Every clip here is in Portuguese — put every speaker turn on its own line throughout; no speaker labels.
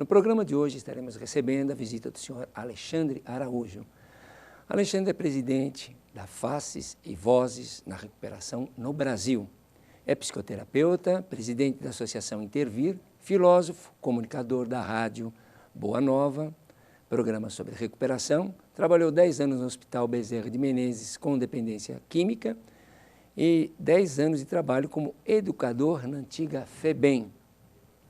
programa de hoje estaremos recebendo a visita do senhor Alexandre Araújo. Alexandre é presidente da Faces e Vozes na Recuperação no Brasil. É psicoterapeuta, presidente da Associação Intervir, filósofo, comunicador da rádio Boa Nova, programa sobre recuperação. Trabalhou 10 anos no Hospital Bezerra de Menezes com dependência química e 10 anos de trabalho como educador na antiga FEBEM.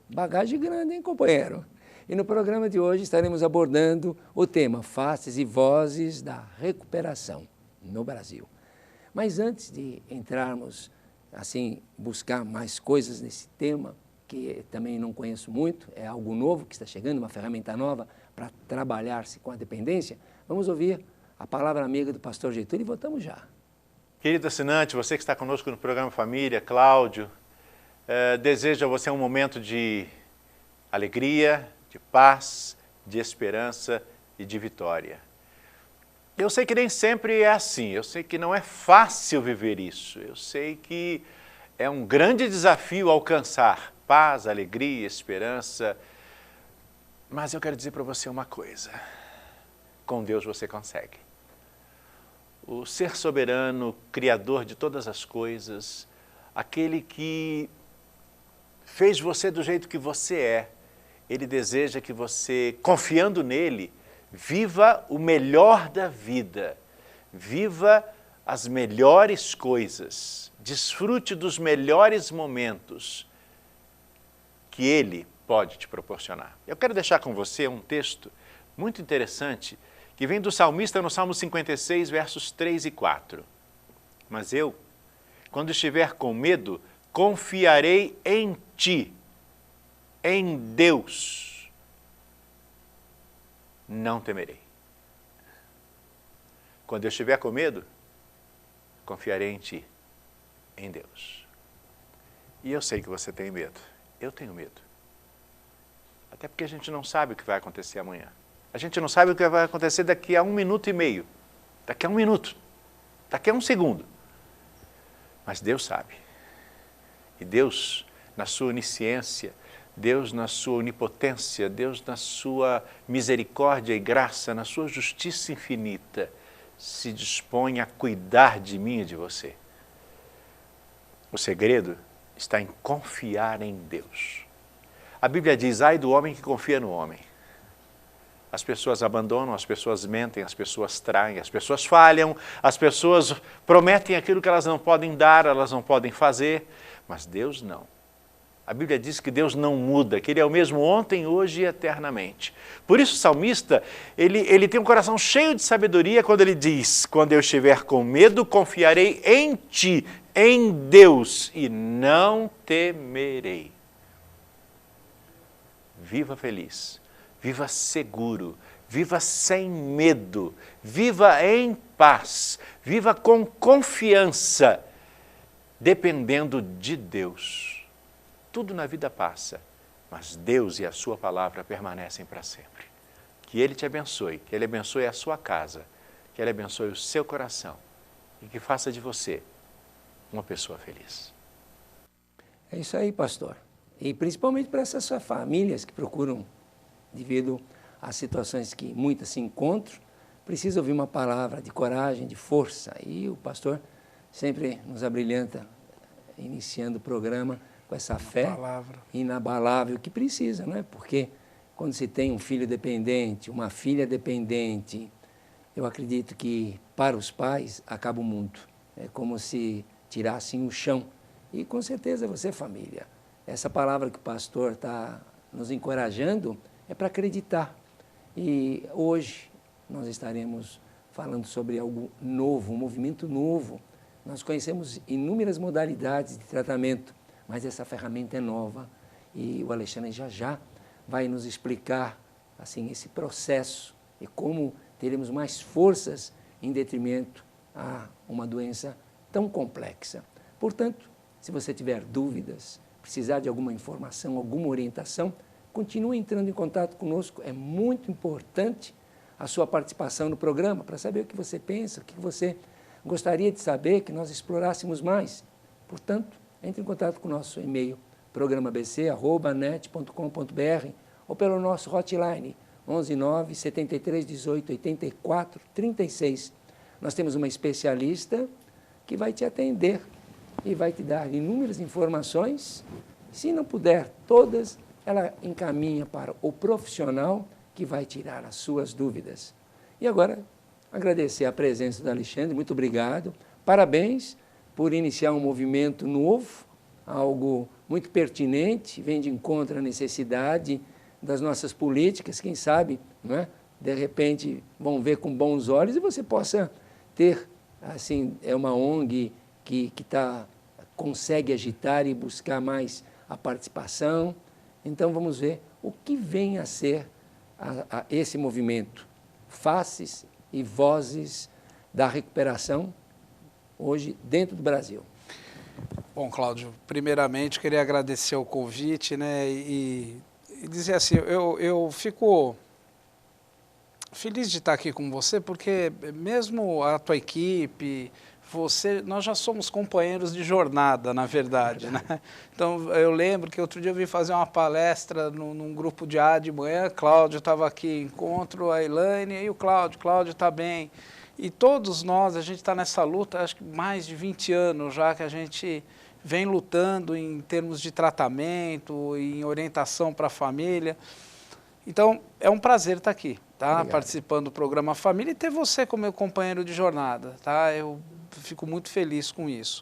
Bagagem grande, hein, companheiro? E no programa de hoje estaremos abordando o tema Faces e Vozes da Recuperação no Brasil. Mas antes de entrarmos, assim, buscar mais coisas nesse tema, que também não conheço muito, é algo novo que está chegando, uma ferramenta nova para trabalhar-se com a dependência, vamos ouvir a palavra amiga do pastor Getúlio e voltamos já.
Querido assinante, você que está conosco no programa Família, Cláudio, desejo a você um momento de alegria, de paz, de esperança e de vitória. Eu sei que nem sempre é assim, eu sei que não é fácil viver isso, eu sei que é um grande desafio alcançar paz, alegria, esperança, mas eu quero dizer para você uma coisa, com Deus você consegue. O ser soberano, criador de todas as coisas, aquele que fez você do jeito que você é, Ele deseja que você, confiando nele, viva o melhor da vida, viva as melhores coisas, desfrute dos melhores momentos que ele pode te proporcionar. Eu quero deixar com você um texto muito interessante que vem do salmista no Salmo 56, versos 3 e 4. Mas eu, quando estiver com medo, confiarei em ti, em Deus, não temerei. Quando eu estiver com medo, confiarei em ti, em Deus. E eu sei que você tem medo, eu tenho medo. Até porque a gente não sabe o que vai acontecer amanhã. A gente não sabe o que vai acontecer daqui a 1 minuto e meio, daqui a 1 minuto, daqui a 1 segundo. Mas Deus sabe. E Deus, na sua onisciência, Deus na sua onipotência, Deus na sua misericórdia e graça, na sua justiça infinita, se dispõe a cuidar de mim e de você. O segredo está em confiar em Deus. A Bíblia diz, ai do homem que confia no homem. As pessoas abandonam, as pessoas mentem, as pessoas traem, as pessoas falham, as pessoas prometem aquilo que elas não podem dar, elas não podem fazer, mas Deus não. A Bíblia diz que Deus não muda, que Ele é o mesmo ontem, hoje e eternamente. Por isso o salmista, ele tem um coração cheio de sabedoria quando ele diz, quando eu estiver com medo, confiarei em ti, em Deus, e não temerei. Viva feliz, viva seguro, viva sem medo, viva em paz, viva com confiança, dependendo de Deus. Tudo na vida passa, mas Deus e a sua palavra permanecem para sempre. Que Ele te abençoe, que Ele abençoe a sua casa, que Ele abençoe o seu coração e que faça de você uma pessoa feliz.
É isso aí, pastor. E principalmente para essas famílias que procuram, devido às situações que muitas se encontram, precisa ouvir uma palavra de coragem, de força. E o pastor sempre nos abrilhanta, iniciando o programa, com essa fé inabalável que precisa, não é? Porque quando se tem um filho dependente, uma filha dependente, eu acredito que para os pais acaba o mundo. É como se tirassem o chão. E com certeza você, família, essa palavra que o pastor está nos encorajando é para acreditar. E hoje nós estaremos falando sobre algo novo, um movimento novo. Nós conhecemos inúmeras modalidades de tratamento, mas essa ferramenta é nova e o Alexandre já vai nos explicar assim, esse processo e como teremos mais forças em detrimento a uma doença tão complexa. Portanto, se você tiver dúvidas, precisar de alguma informação, alguma orientação, continue entrando em contato conosco. É muito importante a sua participação no programa para saber o que você pensa, o que você gostaria de saber, que nós explorássemos mais. Portanto, entre em contato com o nosso e-mail, programabc@net.com.br, ou pelo nosso hotline, 11 9 73 18 84 36. Nós temos uma especialista que vai te atender e vai te dar inúmeras informações. Se não puder todas, ela encaminha para o profissional que vai tirar as suas dúvidas. E agora, agradecer a presença do Alexandre, muito obrigado. Parabéns por iniciar um movimento novo, algo muito pertinente, vem de encontro à necessidade das nossas políticas, quem sabe, não é? De repente vão ver com bons olhos e você possa ter, assim, é uma ONG que consegue agitar e buscar mais a participação. Então vamos ver o que vem a ser esse movimento, faces e vozes da recuperação hoje dentro do Brasil.
Bom, Cláudio, primeiramente queria agradecer o convite, né, e dizer assim, eu fico feliz de estar aqui com você, porque mesmo a tua equipe, nós já somos companheiros de jornada, na verdade, né? Então, eu lembro que outro dia eu vim fazer uma palestra num grupo de manhã, Cláudio estava aqui, encontro a Elaine e o Cláudio está bem. E todos nós, a gente está nessa luta, acho que mais de 20 anos já que a gente vem lutando em termos de tratamento, em orientação para a família. Então, é um prazer estar aqui, tá? Obrigado. Participando do programa Família e ter você como meu companheiro de jornada, tá? Eu fico muito feliz com isso.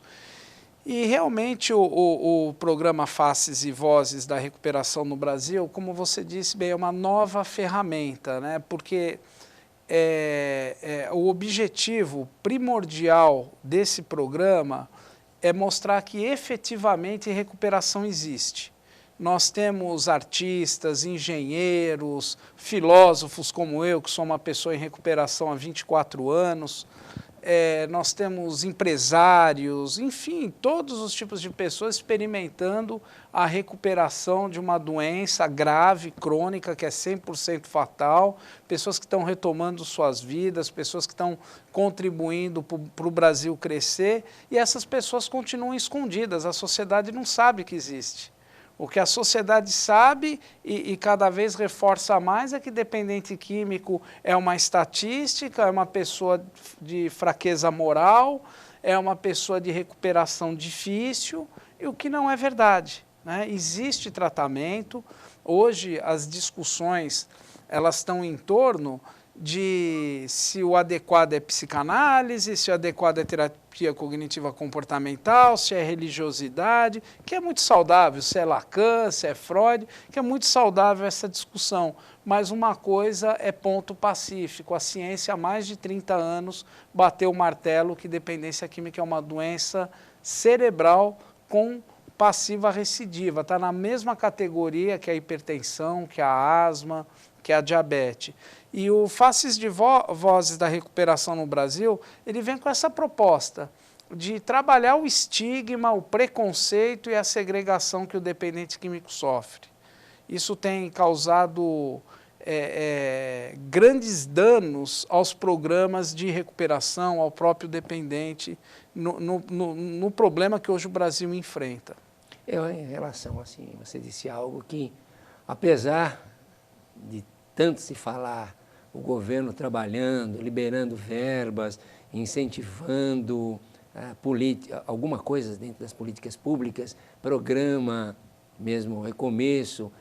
E realmente o programa Faces e Vozes da Recuperação no Brasil, como você disse bem, é uma nova ferramenta, né? Porque o objetivo primordial desse programa é mostrar que efetivamente recuperação existe. Nós temos artistas, engenheiros, filósofos como eu, que sou uma pessoa em recuperação há 24 anos, nós temos empresários, enfim, todos os tipos de pessoas experimentando a recuperação de uma doença grave, crônica, que é 100% fatal, pessoas que estão retomando suas vidas, pessoas que estão contribuindo para o Brasil crescer, e essas pessoas continuam escondidas, a sociedade não sabe que existe. O que a sociedade sabe e cada vez reforça mais é que dependente químico é uma estatística, é uma pessoa de fraqueza moral, é uma pessoa de recuperação difícil, e o que não é verdade, né? Existe tratamento. Hoje as discussões elas estão em torno de se o adequado é psicanálise, se o adequado é terapia cognitiva comportamental, se é religiosidade, que é muito saudável, se é Lacan, se é Freud, que é muito saudável essa discussão. Mas uma coisa é ponto pacífico, a ciência há mais de 30 anos bateu o martelo que dependência química é uma doença cerebral com passiva recidiva, está na mesma categoria que a hipertensão, que a asma, que a diabetes. E o Faces de Vozes da Recuperação no Brasil, ele vem com essa proposta de trabalhar o estigma, o preconceito e a segregação que o dependente químico sofre. Isso tem causado grandes danos aos programas de recuperação, ao próprio dependente, no problema que hoje o Brasil enfrenta.
Em relação, assim, você disse algo que, apesar de tanto se falar, o governo trabalhando, liberando verbas, incentivando alguma coisa dentro das políticas públicas, programa, mesmo recomeço,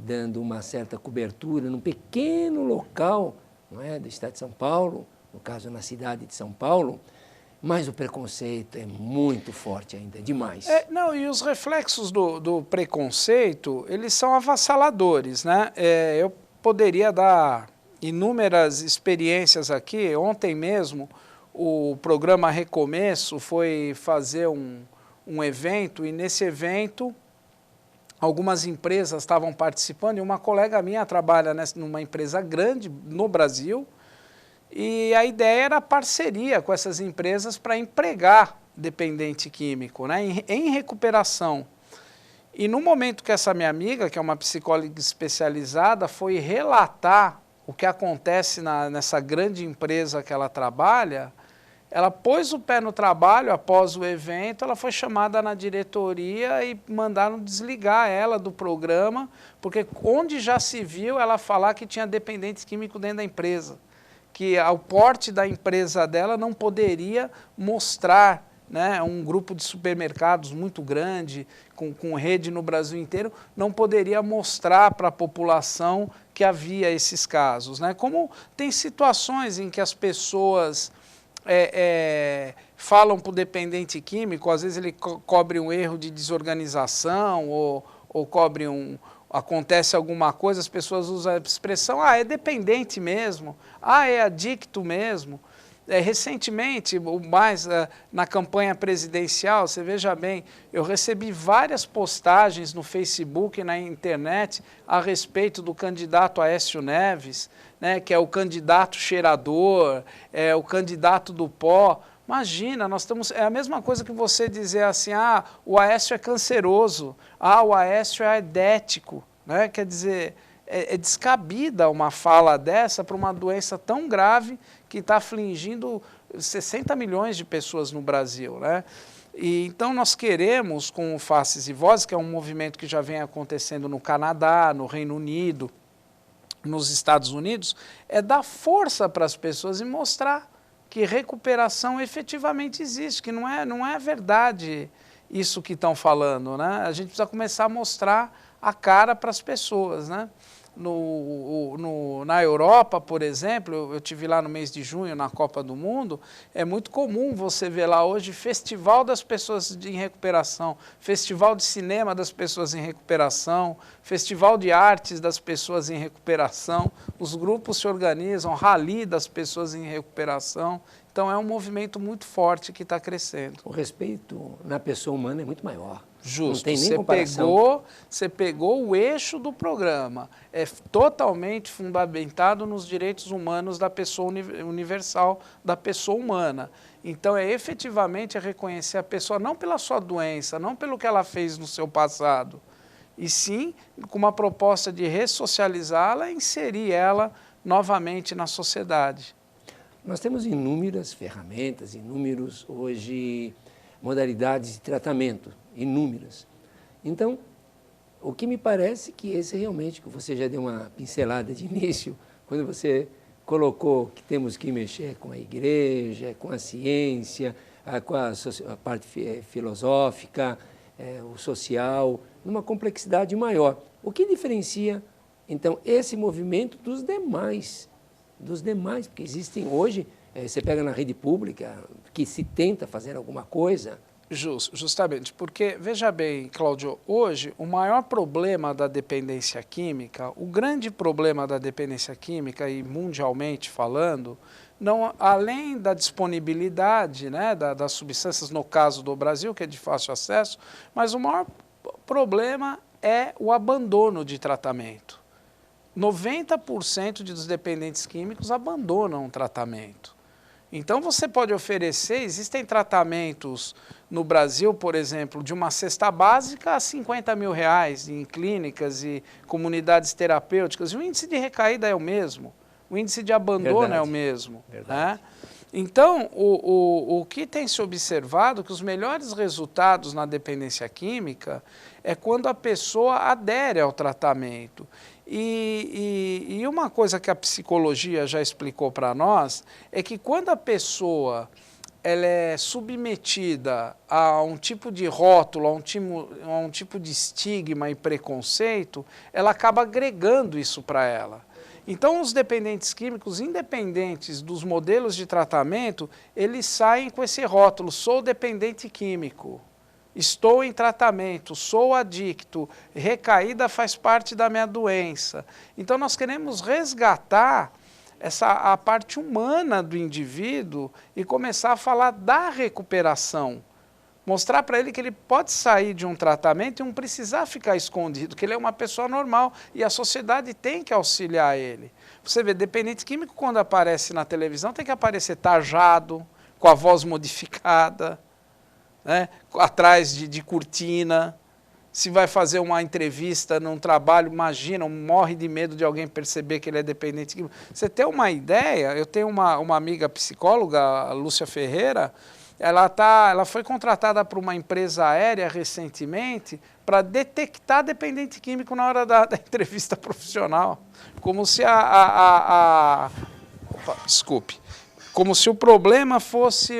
dando uma certa cobertura num pequeno local, não é, do estado de São Paulo, no caso na cidade de São Paulo, mas o preconceito é muito forte ainda, demais.
E os reflexos do preconceito, eles são avassaladores, né? Eu poderia dar inúmeras experiências aqui. Ontem mesmo, o programa Recomeço foi fazer um evento, e nesse evento, algumas empresas estavam participando, e uma colega minha trabalha numa empresa grande no Brasil, e a ideia era parceria com essas empresas para empregar dependente químico, né, em recuperação. E no momento que essa minha amiga, que é uma psicóloga especializada, foi relatar o que acontece nessa grande empresa que ela trabalha, Ela pôs o pé no trabalho após o evento, ela foi chamada na diretoria e mandaram desligar ela do programa, porque onde já se viu ela falar que tinha dependentes químicos dentro da empresa, que o porte da empresa dela não poderia mostrar, né, um grupo de supermercados muito grande, com rede no Brasil inteiro, não poderia mostrar para a população que havia esses casos, né? Como tem situações em que as pessoas falam para o dependente químico, às vezes ele cobre um erro de desorganização ou cobre acontece alguma coisa, as pessoas usam a expressão, é dependente mesmo, é adicto mesmo. Recentemente, na campanha presidencial, você veja bem, eu recebi várias postagens no Facebook e na internet a respeito do candidato Aécio Neves, né, que é o candidato cheirador, o candidato do pó. Imagina, é a mesma coisa que você dizer assim, o Aécio é canceroso, o Aécio é adético, né? Quer dizer, é descabida uma fala dessa para uma doença tão grave que está afligindo 60 milhões de pessoas no Brasil, né? E então nós queremos, com o Faces e Vozes, que é um movimento que já vem acontecendo no Canadá, no Reino Unido, nos Estados Unidos, dar força para as pessoas e mostrar que recuperação efetivamente existe, que não é verdade isso que estão falando, né? A gente precisa começar a mostrar a cara para as pessoas, né? Na Europa, por exemplo, eu estive lá no mês de junho, na Copa do Mundo, é muito comum você ver lá hoje Festival das Pessoas em Recuperação, Festival de Cinema das Pessoas em Recuperação, Festival de Artes das Pessoas em Recuperação, os grupos se organizam, Rally das Pessoas em Recuperação. Então é um movimento muito forte que está crescendo.
O respeito na pessoa humana é muito maior.
Justo,
não tem nem comparação.
Você pegou o eixo do programa, é totalmente fundamentado nos direitos humanos da pessoa universal, da pessoa humana. Então efetivamente reconhecer a pessoa não pela sua doença, não pelo que ela fez no seu passado, e sim com uma proposta de ressocializá-la e inserir ela novamente na sociedade.
Nós temos inúmeras ferramentas, inúmeros hoje modalidades de tratamento, inúmeras. Então, o que me parece que esse realmente, que você já deu uma pincelada de início, quando você colocou que temos que mexer com a igreja, com a ciência, com a parte filosófica, o social, numa complexidade maior. O que diferencia, então, esse movimento dos demais, porque existem hoje, você pega na rede pública, que se tenta fazer alguma coisa.
Justamente, porque, veja bem, Cláudio, hoje o maior problema da dependência química, o grande problema da dependência química, e mundialmente falando, não, além da disponibilidade, né, das substâncias, no caso do Brasil, que é de fácil acesso, mas o maior problema é o abandono de tratamento. 90% dos dependentes químicos abandonam o tratamento. Então você pode oferecer, existem tratamentos no Brasil, por exemplo, de uma cesta básica a R$50 mil em clínicas e comunidades terapêuticas, e o índice de recaída é o mesmo, o índice de abandono é o mesmo. Né? Então, o que tem se observado, que os melhores resultados na dependência química é quando a pessoa adere ao tratamento. E uma coisa que a psicologia já explicou para nós é que quando a pessoa ela é submetida a um tipo de rótulo, a um tipo de estigma e preconceito, ela acaba agregando isso para ela. Então, os dependentes químicos, independentes dos modelos de tratamento, eles saem com esse rótulo, sou dependente químico. Estou em tratamento, sou adicto, recaída faz parte da minha doença. Então nós queremos resgatar a parte humana do indivíduo e começar a falar da recuperação. Mostrar para ele que ele pode sair de um tratamento e não precisar ficar escondido, que ele é uma pessoa normal e a sociedade tem que auxiliar ele. Você vê, dependente químico quando aparece na televisão tem que aparecer tarjado, com a voz modificada, né, atrás de cortina. se vai fazer uma entrevista num trabalho, imagina, morre de medo de alguém perceber que ele é dependente químico. Você tem uma ideia, eu tenho uma amiga psicóloga, a Lúcia Ferreira, ela foi contratada por uma empresa aérea recentemente para detectar dependente químico na hora da entrevista profissional. Como se desculpe. Como se o problema fosse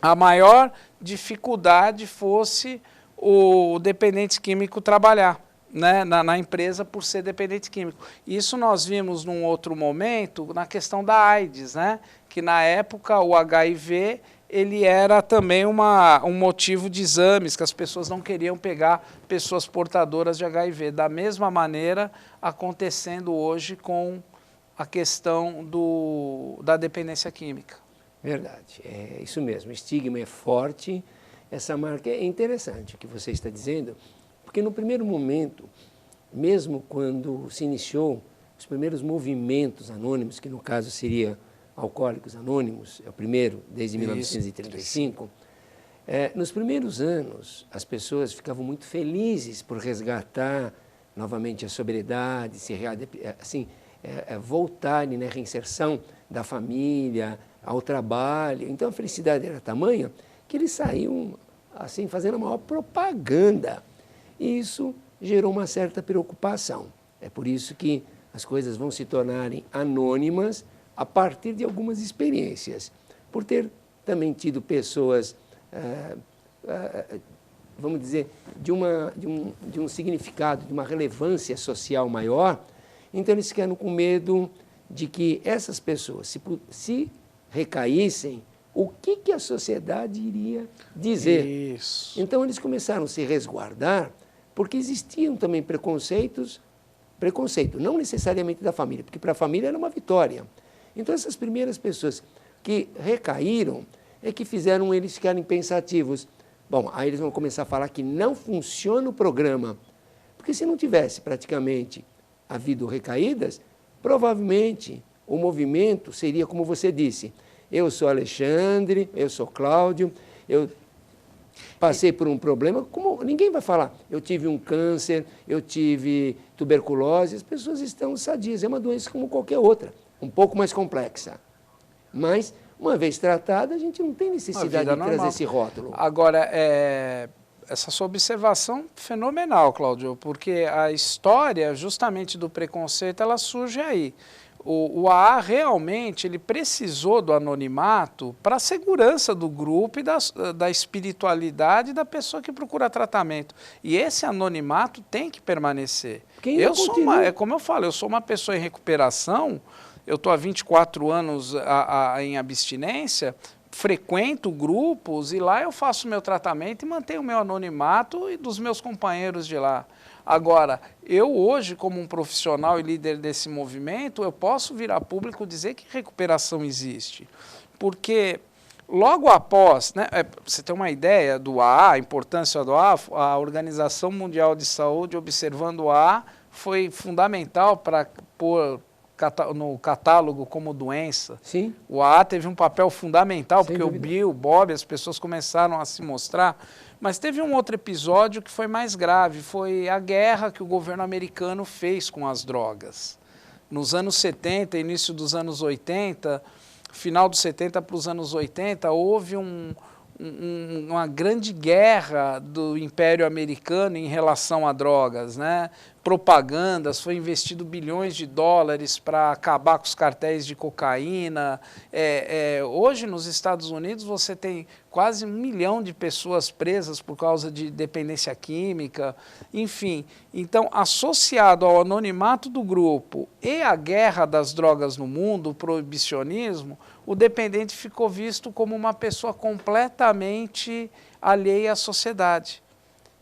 a maior dificuldade fosse o dependente químico trabalhar, né, na empresa por ser dependente químico. Isso nós vimos num outro momento na questão da AIDS, né, que na época o HIV ele era também um motivo de exames, que as pessoas não queriam pegar pessoas portadoras de HIV. Da mesma maneira acontecendo hoje com a questão da dependência química.
Verdade, é isso mesmo, o estigma é forte, essa marca é interessante o que você está dizendo, porque no primeiro momento, mesmo quando se iniciou os primeiros movimentos anônimos, que no caso seria Alcoólicos Anônimos, é o primeiro desde 1935, nos primeiros anos as pessoas ficavam muito felizes por resgatar novamente a sobriedade, voltarem, né, reinserção da família, ao trabalho. Então a felicidade era tamanha que eles saíam assim fazendo a maior propaganda. E isso gerou uma certa preocupação. É por isso que as coisas vão se tornarem anônimas a partir de algumas experiências. Por ter também tido pessoas, vamos dizer, de um significado, de uma relevância social maior, então eles ficaram com medo de que essas pessoas, se recaíssem, o que a sociedade iria dizer.
Isso.
Então eles começaram a se resguardar, porque existiam também preconceito, não necessariamente da família, porque para a família era uma vitória. Então essas primeiras pessoas que recaíram é que fizeram eles ficarem pensativos. Bom, aí eles vão começar a falar que não funciona o programa, porque se não tivesse praticamente havido recaídas, provavelmente o movimento seria como você disse, eu sou Alexandre, eu sou Cláudio, eu passei por um problema, como ninguém vai falar, eu tive um câncer, eu tive tuberculose, as pessoas estão sadias, é uma doença como qualquer outra, um pouco mais complexa. Mas, uma vez tratada, a gente não tem necessidade de trazer esse rótulo.
Agora, essa sua observação fenomenal, Cláudio, porque a história justamente do preconceito, ela surge aí. O AA realmente ele precisou do anonimato para a segurança do grupo e da espiritualidade da pessoa que procura tratamento. E esse anonimato tem que permanecer. Como eu falo, eu sou uma pessoa em recuperação, eu estou há 24 anos em abstinência, frequento grupos e lá eu faço meu tratamento e mantenho o meu anonimato e dos meus companheiros de lá. Agora, eu hoje, como um profissional e líder desse movimento, eu posso vir a público dizer que recuperação existe. Porque logo após, né, você tem uma ideia do AA, a importância do AA, a Organização Mundial de Saúde, observando o AA, foi fundamental para pôr no catálogo como doença.
Sim.
O AA teve um papel fundamental,
Sem
porque
dúvida.
o Bill, o Bob, as pessoas começaram a se mostrar. Mas teve um outro episódio que foi mais grave, foi a guerra que o governo americano fez com as drogas. Nos anos 70, início dos anos 80, final dos 70 para os anos 80, houve uma grande guerra do Império Americano em relação a drogas, né? Propagandas, foi investido bilhões de dólares para acabar com os cartéis de cocaína. Hoje, nos Estados Unidos, você tem quase 1 milhão de pessoas presas por causa de dependência química, enfim. Então, associado ao anonimato do grupo e à guerra das drogas no mundo, o proibicionismo, o dependente ficou visto como uma pessoa completamente alheia à sociedade.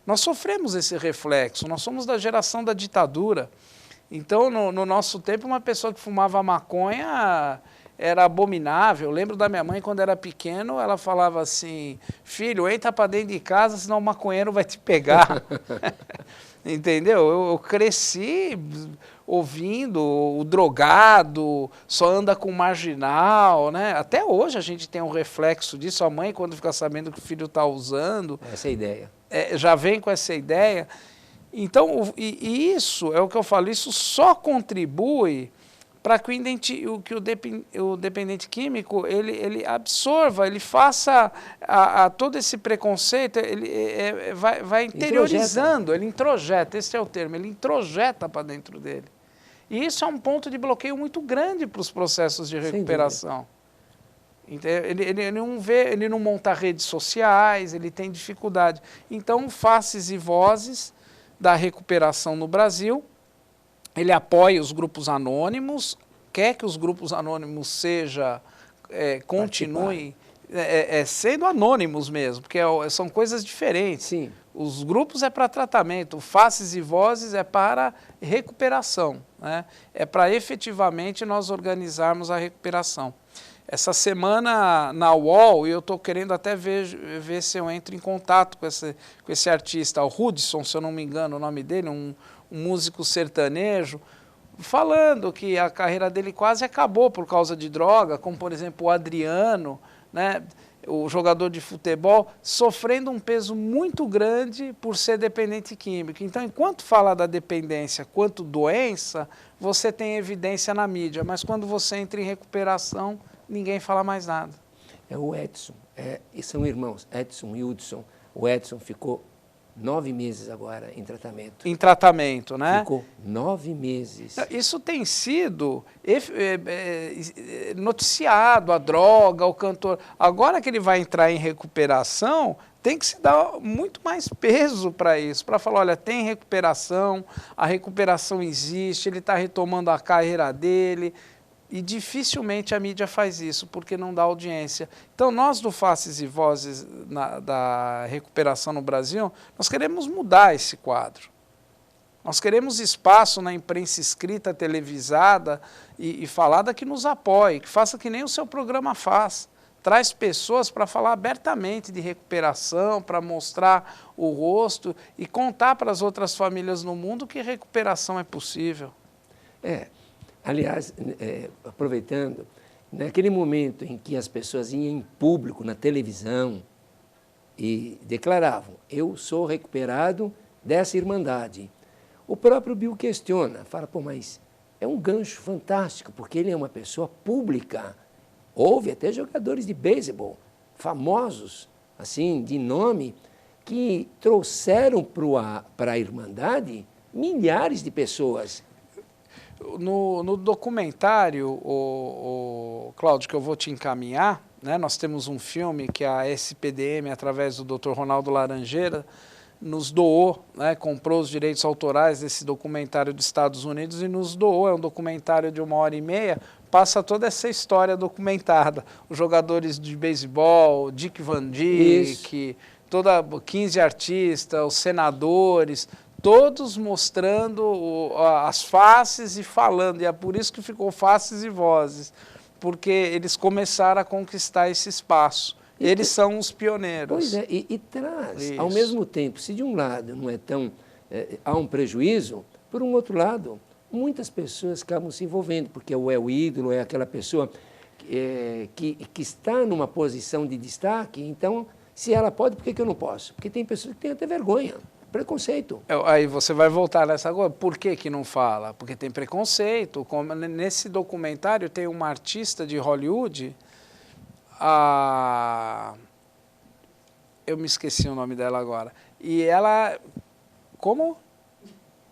Nós sofremos esse reflexo, nós somos da geração da ditadura. Então, no nosso tempo, uma pessoa que fumava maconha era abominável. Eu lembro da minha mãe, quando era pequeno, ela falava assim, filho, entra para dentro de casa, senão o maconheiro vai te pegar. entendeu? Eu cresci ouvindo o drogado, só anda com marginal, né? Até hoje a gente tem um reflexo disso, a mãe quando fica sabendo que o filho está usando...
Essa é a ideia.
Já vem com essa ideia. Então, e isso é o que eu falo, isso só contribui para que o dependente químico ele absorva, ele faça todo esse preconceito, ele vai interiorizando, ele introjeta, esse é o termo, ele introjeta para dentro dele. E isso é um ponto de bloqueio muito grande para os processos de recuperação. Ele não monta redes sociais, ele tem dificuldade. Então, Faces e Vozes da recuperação no Brasil, ele apoia os grupos anônimos, quer que os grupos anônimos continuem sendo anônimos mesmo, porque são coisas diferentes.
Sim.
Os grupos é para tratamento, Faces e Vozes é para recuperação, né? É para efetivamente nós organizarmos a recuperação. Essa semana na UOL, e eu estou querendo até ver se eu entro em contato com esse artista, o Hudson, se eu não me engano o nome dele, um músico sertanejo, falando que a carreira dele quase acabou por causa de droga, como por exemplo o Adriano, né, o jogador de futebol, sofrendo um peso muito grande por ser dependente químico. Então, enquanto fala da dependência quanto doença, você tem evidência na mídia, mas quando você entra em recuperação, ninguém fala mais nada.
É o Edson, são irmãos, Edson e Hudson. O Edson ficou 9 meses agora em tratamento.
Em tratamento, né?
Ficou 9 meses.
Isso tem sido noticiado, a droga, o cantor. Agora que ele vai entrar em recuperação, tem que se dar muito mais peso para isso, para falar, olha, tem recuperação, a recuperação existe, ele está retomando a carreira dele. E dificilmente a mídia faz isso, porque não dá audiência. Então, nós do Faces e Vozes da recuperação no Brasil, nós queremos mudar esse quadro. Nós queremos espaço na imprensa escrita, televisada e falada que nos apoie, que faça que nem o seu programa faz. Traz pessoas para falar abertamente de recuperação, para mostrar o rosto e contar para as outras famílias no mundo que recuperação é possível.
Aliás, aproveitando, naquele momento em que as pessoas iam em público, na televisão, e declaravam, eu sou recuperado dessa irmandade, o próprio Bill questiona, fala, pô, mas é um gancho fantástico, porque ele é uma pessoa pública. Houve até jogadores de beisebol, famosos, assim, de nome, que trouxeram para a irmandade milhares de pessoas.
No documentário, Cláudio, que eu vou te encaminhar, né, nós temos um filme que a SPDM, através do Dr. Ronaldo Laranjeira, nos doou, né, comprou os direitos autorais desse documentário dos Estados Unidos e nos doou. É um documentário de 1h30, passa toda essa história documentada. Os jogadores de beisebol, Dick Van Dyke, 15 artistas, os senadores, todos mostrando as faces e falando, e é por isso que ficou Faces e Vozes, porque eles começaram a conquistar esse espaço. Eles são os pioneiros.
Pois é, e traz, ao mesmo tempo, se de um lado não é tão, há um prejuízo, por um outro lado, muitas pessoas acabam se envolvendo, porque é o ídolo, é aquela pessoa que está numa posição de destaque, então, se ela pode, por que eu não posso? Porque tem pessoas que têm até vergonha. Preconceito.
Aí você vai voltar nessa coisa. Por que não fala? Porque tem preconceito. Como nesse documentário tem uma artista de Hollywood, eu me esqueci o nome dela agora. E ela... Como?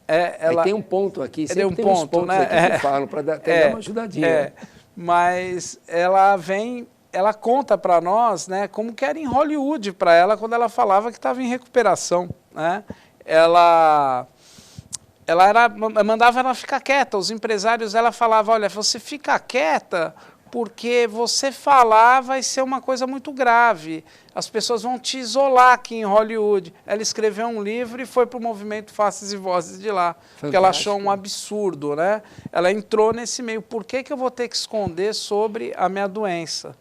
Ela tem um ponto aqui, sempre tem uns pontos, né, aqui que falam, para dar uma ajudadinha.
Mas ela conta para nós, né, como que era em Hollywood para ela quando ela falava que estava em recuperação, né? Ela mandava ela ficar quieta, os empresários, ela falava, olha, você fica quieta porque você falar vai ser uma coisa muito grave, as pessoas vão te isolar aqui em Hollywood. Ela escreveu um livro e foi para o movimento Faces e Vozes de lá, porque ela achou um absurdo, né? Ela entrou nesse meio, por que eu vou ter que esconder sobre a minha doença?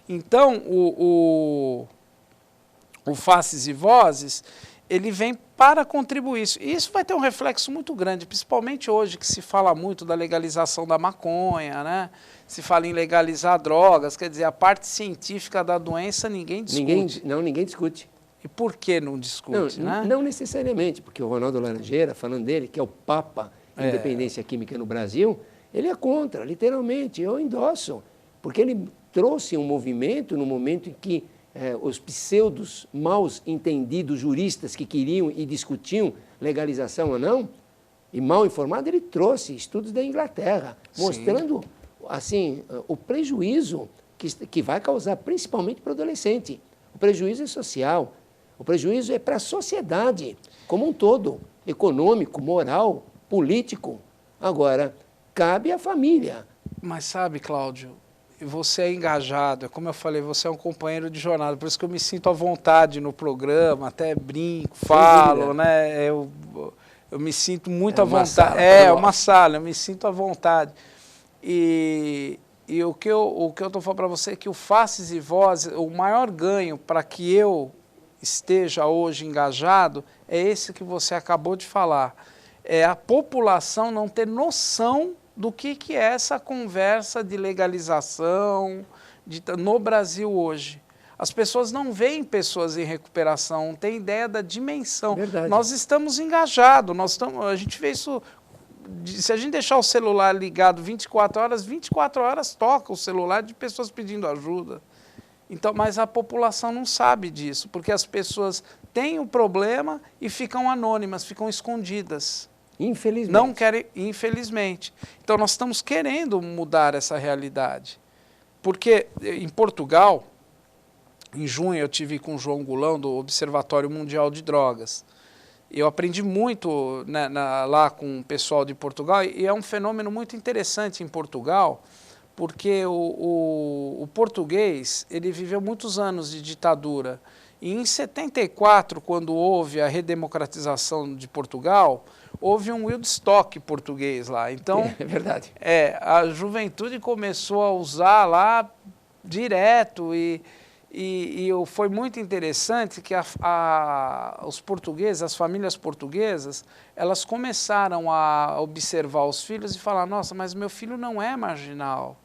Então, o Faces e Vozes, ele vem para contribuir isso. E isso vai ter um reflexo muito grande, principalmente hoje que se fala muito da legalização da maconha, né? Se fala em legalizar drogas, quer dizer, a parte científica da doença ninguém discute.
Ninguém discute.
E por que não discute, né?
Não necessariamente, porque o Ronaldo Laranjeira, falando dele, que é o Papa da independência química no Brasil, ele é contra, literalmente, eu endosso, porque ele trouxe um movimento no momento em que os pseudos maus entendidos juristas que queriam e discutiam legalização ou não, e mal informado, ele trouxe estudos da Inglaterra, mostrando assim, o prejuízo que vai causar principalmente para o adolescente. O prejuízo é social, o prejuízo é para a sociedade como um todo, econômico, moral, político. Agora, cabe à família.
Mas sabe, Cláudio, você é engajado, como eu falei, você é um companheiro de jornada, por isso que eu me sinto à vontade no programa, até brinco, falo, né? Eu me sinto muito à vontade. Uma sala, eu me sinto à vontade. E o que eu estou falando para você é que o Faces e Vozes, o maior ganho para que eu esteja hoje engajado é esse que você acabou de falar. É a população não ter noção do que é essa conversa de legalização no Brasil hoje. As pessoas não veem pessoas em recuperação, não têm ideia da dimensão.
Verdade.
Nós estamos engajados, a gente vê isso. Se a gente deixar o celular ligado 24 horas toca o celular de pessoas pedindo ajuda. Então, mas a população não sabe disso, porque as pessoas têm o problema e ficam anônimas, ficam escondidas.
Infelizmente.
Não querem, infelizmente. Então, nós estamos querendo mudar essa realidade. Porque em Portugal, em junho, eu tive com o João Gulão, do Observatório Mundial de Drogas. Eu aprendi muito, né, lá com o pessoal de Portugal, e é um fenômeno muito interessante em Portugal, porque o português ele viveu muitos anos de ditadura. E em 74, quando houve a redemocratização de Portugal, houve um Woodstock português lá. Então,
é verdade.
A juventude começou a usar lá direto e foi muito interessante que os portugueses, as famílias portuguesas, elas começaram a observar os filhos e falar, nossa, mas meu filho não é marginal,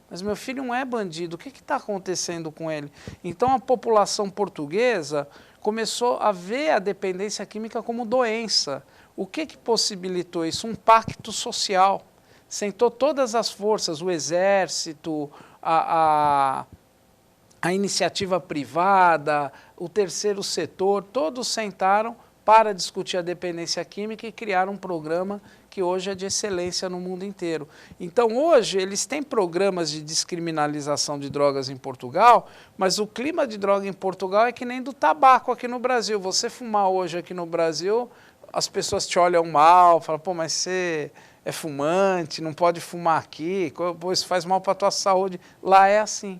mas meu filho não é bandido, o que está acontecendo com ele? Então a população portuguesa começou a ver a dependência química como doença. O que possibilitou isso? Um pacto social. Sentou todas as forças, o exército, a iniciativa privada, o terceiro setor, todos sentaram para discutir a dependência química e criaram um programa que hoje é de excelência no mundo inteiro. Então, hoje, eles têm programas de descriminalização de drogas em Portugal, mas o clima de droga em Portugal é que nem do tabaco aqui no Brasil. Você fumar hoje aqui no Brasil, as pessoas te olham mal, falam, pô, mas você é fumante, não pode fumar aqui, pô, isso faz mal para a tua saúde. Lá é assim.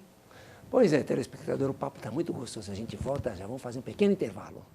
Pois é, telespectador, o papo está muito gostoso. A gente volta, já vamos fazer um pequeno intervalo.